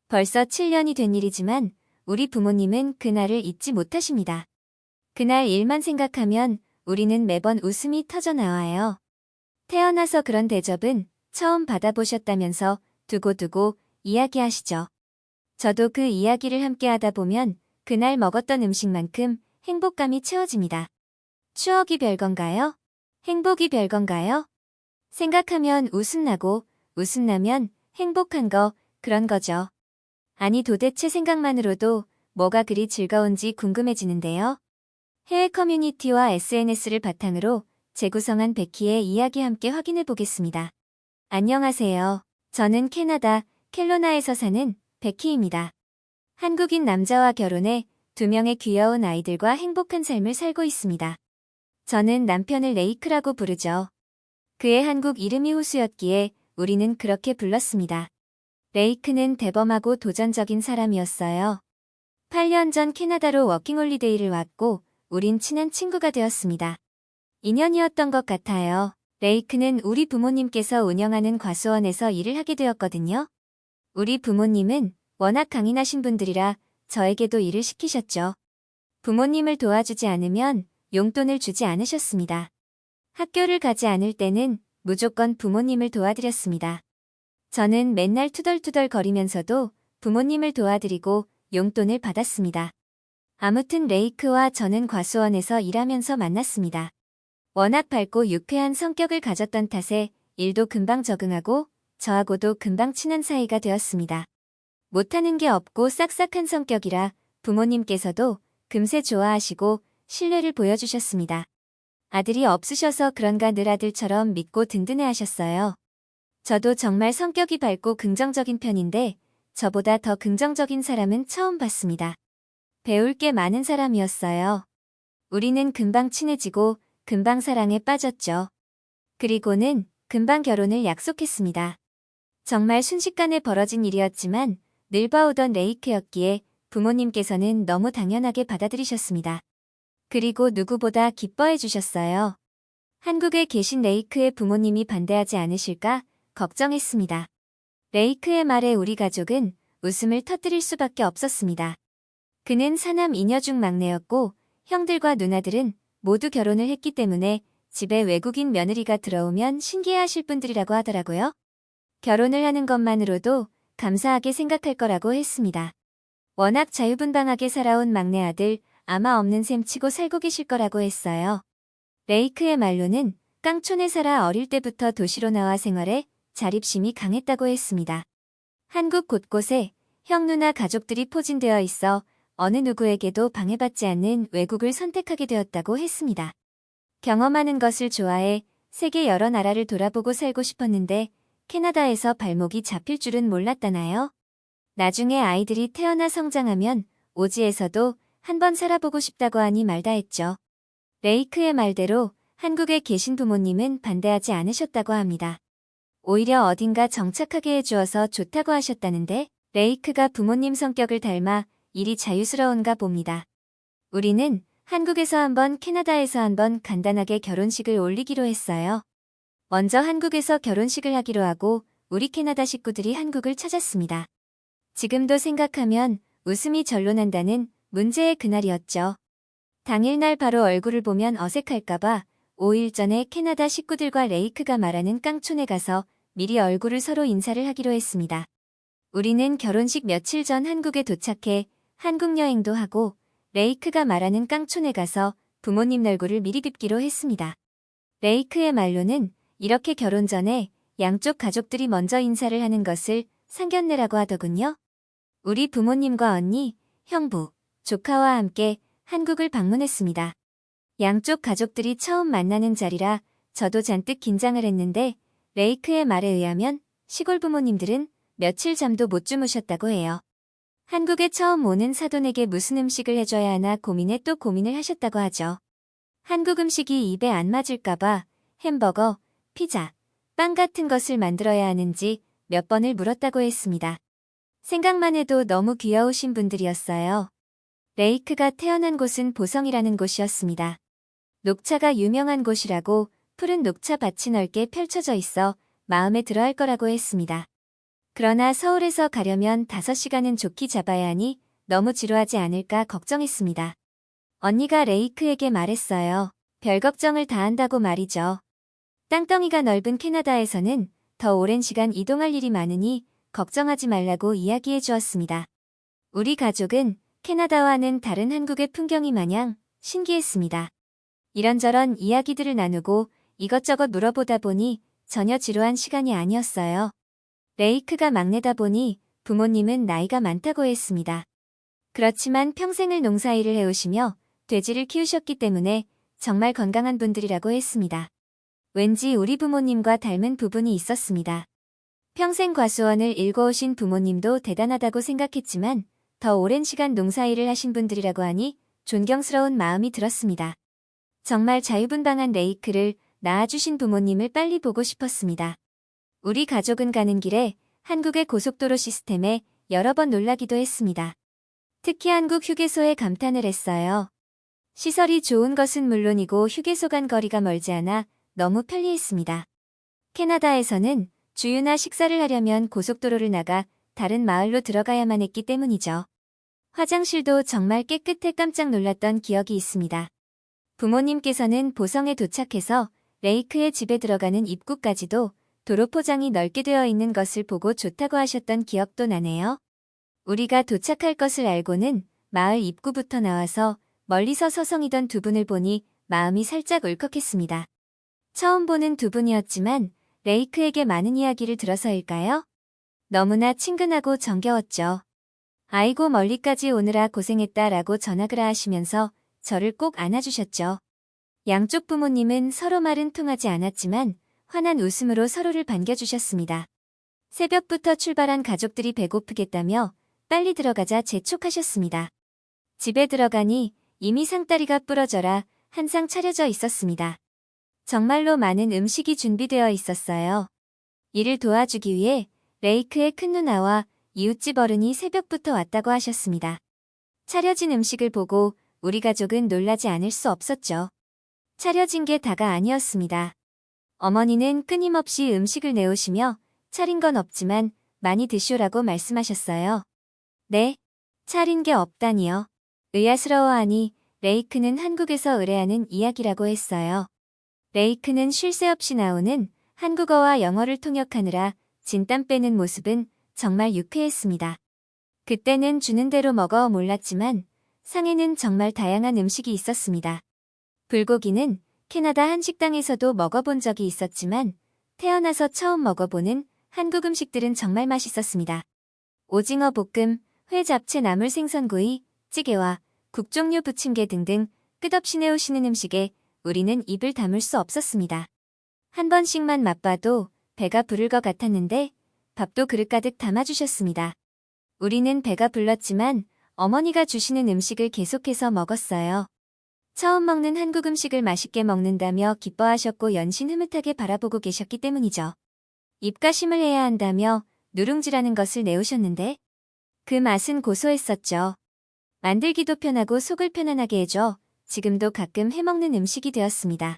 벌써 7년이 된 일이지만 우리 부모님은 그날을 잊지 못하십니다. 그날 일만 생각하면 우리는 매번 웃음이 터져 나와요. 태어나서 그런 대접은 처음 받아보셨다면서 두고두고 이야기하시죠. 저도 그 이야기를 함께 하다 보면 그날 먹었던 음식만큼 행복감이 채워집니다. 추억이 별건가요? 행복이 별건가요? 생각하면 웃음 나고 웃음 나면 행복한 거 그런 거죠. 아니 도대체 생각만으로도 뭐가 그리 즐거운지 궁금해지는데요. 해외 커뮤니티와 SNS를 바탕으로 재구성한 베키의 이야기 함께 확인해 보겠습니다. 안녕하세요. 저는 캐나다 켈로나에서 사는 베키입니다. 한국인 남자와 결혼해 2명의 귀여운 아이들과 행복한 삶을 살고 있습니다. 저는 남편을 레이크라고 부르죠. 그의 한국 이름이 호수였기에 우리는 그렇게 불렀습니다. 레이크는 대범하고 도전적인 사람이었어요. 8년 전 캐나다로 워킹홀리데이를 왔고 우린 친한 친구가 되었습니다. 인연이었던 것 같아요. 레이크는 우리 부모님께서 운영하는 과수원에서 일을 하게 되었거든요. 우리 부모님은 워낙 강인하신 분들이라 저에게도 일을 시키셨죠. 부모님을 도와주지 않으면 용돈을 주지 않으셨습니다. 학교를 가지 않을 때는 무조건 부모님을 도와드렸습니다. 저는 맨날 투덜투덜 거리면서도 부모님을 도와드리고 용돈을 받았습니다. 아무튼 레이크와 저는 과수원에서 일하면서 만났습니다. 워낙 밝고 유쾌한 성격을 가졌던 탓에 일도 금방 적응하고 저하고도 금방 친한 사이가 되었습니다. 못하는 게 없고 싹싹한 성격이라 부모님께서도 금세 좋아하시고 신뢰를 보여주셨습니다. 아들이 없으셔서 그런가 늘 아들처럼 믿고 든든해하셨어요. 저도 정말 성격이 밝고 긍정적인 편인데 저보다 더 긍정적인 사람은 처음 봤습니다. 배울 게 많은 사람이었어요. 우리는 금방 친해지고 금방 사랑에 빠졌죠. 그리고는 금방 결혼을 약속했습니다. 정말 순식간에 벌어진 일이었지만 늘 봐오던 레이크였기에 부모님께서는 너무 당연하게 받아들이셨습니다. 그리고 누구보다 기뻐해 주셨어요. 한국에 계신 레이크의 부모님이 반대하지 않으실까 걱정했습니다. 레이크의 말에 우리 가족은 웃음을 터뜨릴 수밖에 없었습니다. 그는 사남 2녀 중 막내였고 형들과 누나들은 모두 결혼을 했기 때문에 집에 외국인 며느리가 들어오면 신기해하실 분들이라고 하더라고요. 결혼을 하는 것만으로도 감사하게 생각할 거라고 했습니다. 워낙 자유분방하게 살아온 막내 아들 아마 없는 셈 치고 살고 계실 거라고 했어요. 레이크의 말로는 깡촌에 살아 어릴 때부터 도시로 나와 생활해 자립심이 강했다고 했습니다. 한국 곳곳에 형 누나 가족들이 포진되어 있어 어느 누구에게도 방해받지 않는 외국을 선택하게 되었다고 했습니다. 경험하는 것을 좋아해 세계 여러 나라를 돌아보고 살고 싶었는데 캐나다에서 발목이 잡힐 줄은 몰랐다나요? 나중에 아이들이 태어나 성장하면 오지에서도 한번 살아보고 싶다고 하니 말다 했죠. 레이크의 말대로 한국에 계신 부모님은 반대하지 않으셨다고 합니다. 오히려 어딘가 정착하게 해주어서 좋다고 하셨다는데 레이크가 부모님 성격을 닮아 일이 자유스러운가 봅니다. 우리는 한국에서 한번 캐나다에서 한번 간단하게 결혼식을 올리기로 했어요. 먼저 한국에서 결혼식을 하기로 하고 우리 캐나다 식구들이 한국을 찾았습니다. 지금도 생각하면 웃음이 절로 난다는 문제의 그날이었죠. 당일날 바로 얼굴을 보면 어색할까봐 5일 전에 캐나다 식구들과 레이크가 말하는 깡촌에 가서 미리 얼굴을 서로 인사를 하기로 했습니다. 우리는 결혼식 며칠 전 한국에 도착해 한국 여행도 하고 레이크가 말하는 깡촌에 가서 부모님 얼굴을 미리 뵙기로 했습니다. 레이크의 말로는 이렇게 결혼 전에 양쪽 가족들이 먼저 인사를 하는 것을 상견례라고 하더군요. 우리 부모님과 언니, 형부, 조카와 함께 한국을 방문했습니다. 양쪽 가족들이 처음 만나는 자리라 저도 잔뜩 긴장을 했는데 레이크의 말에 의하면 시골 부모님들은 며칠 잠도 못 주무셨다고 해요. 한국에 처음 오는 사돈에게 무슨 음식을 해줘야 하나 고민에 또 고민을 하셨다고 하죠. 한국 음식이 입에 안 맞을까봐 햄버거, 피자, 빵 같은 것을 만들어야 하는지 몇 번을 물었다고 했습니다. 생각만 해도 너무 귀여우신 분들이었어요. 레이크가 태어난 곳은 보성이라는 곳이었습니다. 녹차가 유명한 곳이라고 푸른 녹차 밭이 넓게 펼쳐져 있어 마음에 들어할 거라고 했습니다. 그러나 서울에서 가려면 5시간은 좋게 잡아야 하니 너무 지루하지 않을까 걱정했습니다. 언니가 레이크에게 말했어요. 별 걱정을 다 한다고 말이죠. 땅덩이가 넓은 캐나다에서는 더 오랜 시간 이동할 일이 많으니 걱정하지 말라고 이야기해 주었습니다. 우리 가족은 캐나다와는 다른 한국의 풍경이 마냥 신기했습니다. 이런저런 이야기들을 나누고 이것저것 물어보다 보니 전혀 지루한 시간이 아니었어요. 레이크가 막내다 보니 부모님은 나이가 많다고 했습니다. 그렇지만 평생을 농사일을 해오시며 돼지를 키우셨기 때문에 정말 건강한 분들이라고 했습니다. 왠지 우리 부모님과 닮은 부분이 있었습니다. 평생 과수원을 일궈오신 부모님도 대단하다고 생각했지만 더 오랜 시간 농사일을 하신 분들이라고 하니 존경스러운 마음이 들었습니다. 정말 자유분방한 레이크를 낳아주신 부모님을 빨리 보고 싶었습니다. 우리 가족은 가는 길에 한국의 고속도로 시스템에 여러 번 놀라기도 했습니다. 특히 한국 휴게소에 감탄을 했어요. 시설이 좋은 것은 물론이고 휴게소 간 거리가 멀지 않아 너무 편리했습니다. 캐나다에서는 주유나 식사를 하려면 고속도로를 나가 다른 마을로 들어가야만 했기 때문이죠. 화장실도 정말 깨끗해 깜짝 놀랐던 기억이 있습니다. 부모님께서는 보성에 도착해서 레이크의 집에 들어가는 입구까지도 도로 포장이 넓게 되어 있는 것을 보고 좋다고 하셨던 기억도 나네요. 우리가 도착할 것을 알고는 마을 입구부터 나와서 멀리서 서성이던 두 분을 보니 마음이 살짝 울컥했습니다. 처음 보는 두 분이었지만 레이크에게 많은 이야기를 들어서일까요? 너무나 친근하고 정겨웠죠. 아이고 멀리까지 오느라 고생했다라고 전화를 하시면서 저를 꼭 안아주셨죠. 양쪽 부모님은 서로 말은 통하지 않았지만 환한 웃음으로 서로를 반겨주셨습니다. 새벽부터 출발한 가족들이 배고프겠다며 빨리 들어가자 재촉하셨습니다. 집에 들어가니 이미 상다리가 부러져라 한 상 차려져 있었습니다. 정말로 많은 음식이 준비되어 있었어요. 이를 도와주기 위해 레이크의 큰 누나와 이웃집 어른이 새벽부터 왔다고 하셨습니다. 차려진 음식을 보고 우리 가족은 놀라지 않을 수 없었죠. 차려진 게 다가 아니었습니다. 어머니는 끊임없이 음식을 내오시며 차린 건 없지만 많이 드시오라고 말씀하셨어요. 네, 차린 게 없다니요. 의아스러워하니 레이크는 한국에서 의뢰하는 이야기라고 했어요. 레이크는 쉴 새 없이 나오는 한국어와 영어를 통역하느라 진땀 빼는 모습은 정말 유쾌했습니다. 그때는 주는 대로 먹어 몰랐지만 상에는 정말 다양한 음식이 있었습니다. 불고기는 캐나다 한식당에서도 먹어본 적이 있었지만 태어나서 처음 먹어보는 한국 음식들은 정말 맛있었습니다. 오징어 볶음, 회 잡채 나물 생선구이, 찌개와 국 종류 부침개 등등 끝없이 내오시는 음식에 우리는 입을 다물 수 없었습니다. 한 번씩만 맛봐도 배가 부를 것 같았는데 밥도 그릇 가득 담아주셨습니다. 우리는 배가 불렀지만 어머니가 주시는 음식을 계속해서 먹었어요. 처음 먹는 한국 음식을 맛있게 먹는다며 기뻐하셨고 연신 흐뭇하게 바라보고 계셨기 때문이죠. 입가심을 해야 한다며 누룽지라는 것을 내오셨는데 그 맛은 고소했었죠. 만들기도 편하고 속을 편안하게 해줘 지금도 가끔 해먹는 음식이 되었습니다.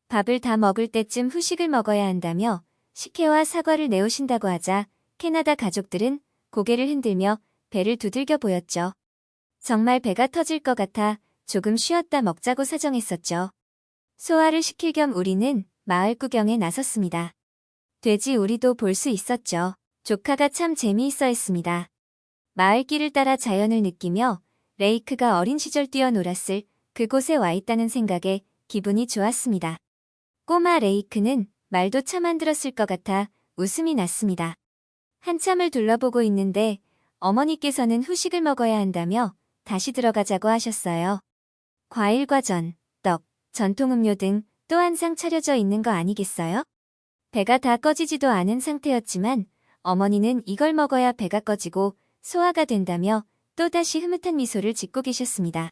밥을 다 먹을 때쯤 후식을 먹어야 한다며 식혜와 사과를 내오신다고 하자 캐나다 가족들은 고개를 흔들며 배를 두들겨 보였죠. 정말 배가 터질 것 같아 조금 쉬었다 먹자고 사정했었죠. 소화를 시킬 겸 우리는 마을 구경에 나섰습니다. 돼지 우리도 볼 수 있었죠. 조카가 참 재미있어 했습니다. 마을길을 따라 자연을 느끼며 레이크가 어린 시절 뛰어놀았을 그곳에 와 있다는 생각에 기분이 좋았습니다. 꼬마 레이크는 말도 참 안 들었을 것 같아 웃음이 났습니다. 한참을 둘러보고 있는데 어머니께서는 후식을 먹어야 한다며 다시 들어가자고 하셨어요. 과일과 전, 떡, 전통음료 등 또 한 상 차려져 있는 거 아니겠어요? 배가 다 꺼지지도 않은 상태였지만 어머니는 이걸 먹어야 배가 꺼지고 소화가 된다며 또다시 흐뭇한 미소를 짓고 계셨습니다.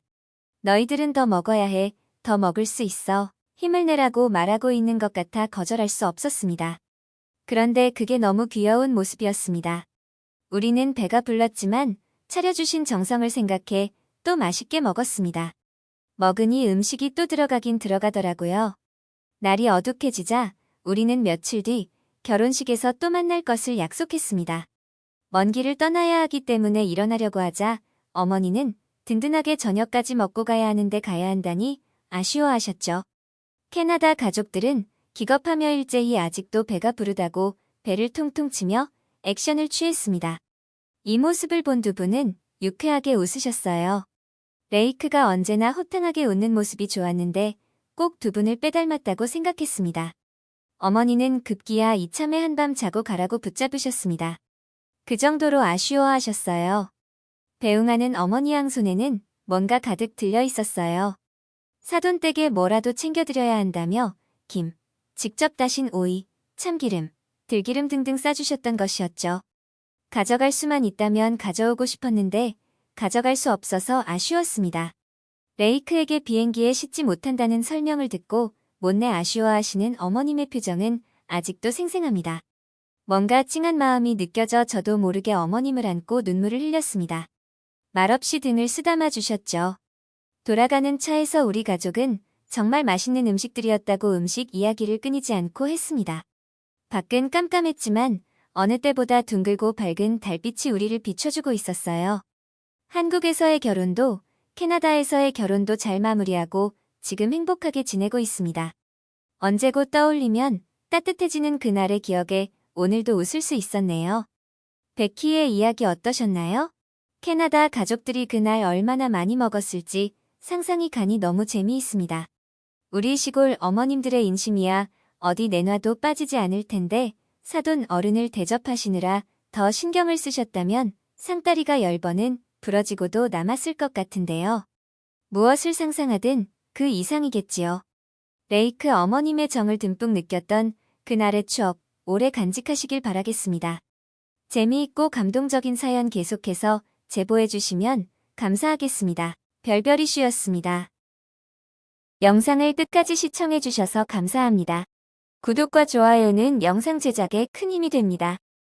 너희들은 더 먹어야 해, 더 먹을 수 있어. 힘을 내라고 말하고 있는 것 같아 거절할 수 없었습니다. 그런데 그게 너무 귀여운 모습이었습니다. 우리는 배가 불렀지만 차려주신 정성을 생각해 또 맛있게 먹었습니다. 먹으니 음식이 또 들어가긴 들어가더라고요. 날이 어둑해지자 우리는 며칠 뒤 결혼식에서 또 만날 것을 약속했습니다. 먼 길을 떠나야 하기 때문에 일어나려고 하자 어머니는 든든하게 저녁까지 먹고 가야 하는데 가야 한다니 아쉬워하셨죠. 캐나다 가족들은 기겁하며 일제히 아직도 배가 부르다고 배를 통통 치며 액션을 취했습니다. 이 모습을 본 두 분은 유쾌하게 웃으셨어요. 레이크가 언제나 호탕하게 웃는 모습이 좋았는데 꼭 두 분을 빼닮았다고 생각했습니다. 어머니는 급기야 이참에 한밤 자고 가라고 붙잡으셨습니다. 그 정도로 아쉬워하셨어요. 배웅하는 어머니 양손에는 뭔가 가득 들려 있었어요. 사돈댁에 뭐라도 챙겨드려야 한다며 김, 직접 다신 오이, 참기름, 들기름 등등 싸주셨던 것이었죠. 가져갈 수만 있다면 가져오고 싶었는데 가져갈 수 없어서 아쉬웠습니다. 레이크에게 비행기에 싣지 못한다는 설명을 듣고 못내 아쉬워하시는 어머님의 표정은 아직도 생생합니다. 뭔가 찡한 마음이 느껴져 저도 모르게 어머님을 안고 눈물을 흘렸습니다. 말없이 등을 쓰다마 주셨죠. 돌아가는 차에서 우리 가족은 정말 맛있는 음식들이었다고 음식 이야기를 끊이지 않고 했습니다. 밖은 깜깜했지만 어느 때보다 둥글고 밝은 달빛이 우리를 비춰주고 있었어요. 한국에서의 결혼도 캐나다에서의 결혼도 잘 마무리하고 지금 행복하게 지내고 있습니다. 언제 곧 떠올리면 따뜻해지는 그날의 기억에 오늘도 웃을 수 있었네요. 베키의 이야기 어떠셨나요? 캐나다 가족들이 그날 얼마나 많이 먹었을지 상상이 가니 너무 재미있습니다. 우리 시골 어머님들의 인심이야 어디 내놔도 빠지지 않을 텐데 사돈 어른을 대접하시느라 더 신경을 쓰셨다면 상다리가 10번은 부러지고도 남았을 것 같은데요. 무엇을 상상하든 그 이상이겠지요. 레이크 어머님의 정을 듬뿍 느꼈던 그날의 추억 오래 간직하시길 바라겠습니다. 재미있고 감동적인 사연 계속해서 제보해 주시면 감사하겠습니다. 별별 이슈였습니다. 영상을 끝까지 시청해 주셔서 감사합니다. 구독과 좋아요는 영상 제작에 큰 힘이 됩니다.